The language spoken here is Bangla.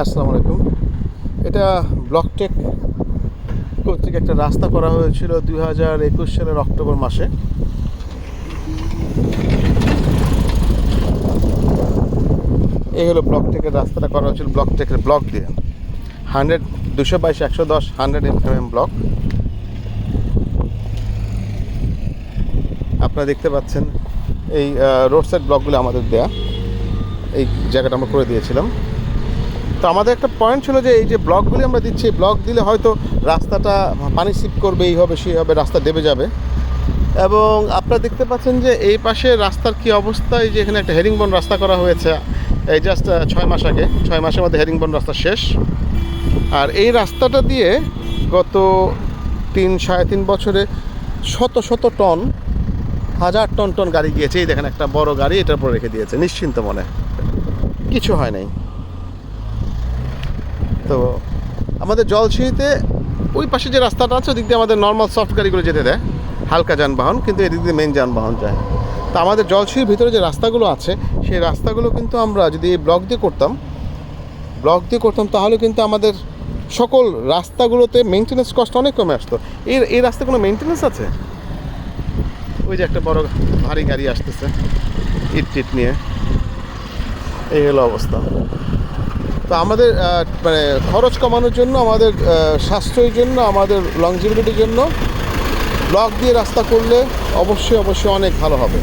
আসসালামু আলাইকুম। এটা ব্লকটেক কর্তৃক একটা রাস্তা করা হয়েছিল 2021 সালের অক্টোবর মাসে। এই হলো ব্লকটেকের রাস্তাটা করা হয়েছিল ব্লকটেকের ব্লক দিয়ে 100 ব্লক। আপনারা দেখতে পাচ্ছেন এই রোড সাইড ব্লকগুলো আমাদের দেয়া, এই জায়গাটা আমরা করে দিয়েছিলাম। তো আমাদের একটা পয়েন্ট ছিল যে এই যে ব্লকগুলি আমরা দিচ্ছি, ব্লক দিলে হয়তো রাস্তাটা পানি সিপ করবে, এই হবে সেই হবে, রাস্তা ডেবে যাবে। এবং আপনারা দেখতে পাচ্ছেন যে এই পাশে রাস্তার কি অবস্থা। এই যে এখানে একটা হেরিংবন রাস্তা করা হয়েছে এই জাস্ট 6 মাস আগে, 6 মাসের মধ্যে হেরিংবন রাস্তা শেষ। আর এই রাস্তাটা দিয়ে গত 3-3.5 বছরে শত শত টন, হাজার টন টন গাড়ি গিয়েছে। এই দেখেন একটা বড় গাড়ি এটার উপর রেখে দিয়েছে নিশ্চিন্ত মনে, কিছু হয় নাই। তো আমাদের জলছিঁড়িতে ওই পাশে যে রাস্তাটা আছে ওদিক দিয়ে আমাদের নর্মাল সফট গাড়িগুলো যেতে দেয়, হালকা যানবাহন, কিন্তু এদিক দিয়ে মেন যানবাহন যায়। তো আমাদের জলছিঁড়ির ভিতরে যে রাস্তাগুলো আছে সেই রাস্তাগুলো কিন্তু আমরা যদি এই ব্লক দিয়ে করতাম তাহলে কিন্তু আমাদের সকল রাস্তাগুলোতে মেনটেন্যান্স কস্ট অনেক কমে আসতো। এই রাস্তায় কোনো মেনটেন্যান্স আছে? ওই যে একটা বড় ভারী গাড়ি আসতেছে ইট নিয়ে, এই হলো অবস্থা। তো আমাদের মানে খরচ কমানোর জন্য, আমাদের সাশ্রয়ের জন্য, আমাদের লংজিভিটির জন্য ব্লক দিয়ে রাস্তা করলে অবশ্যই অনেক ভালো হবে।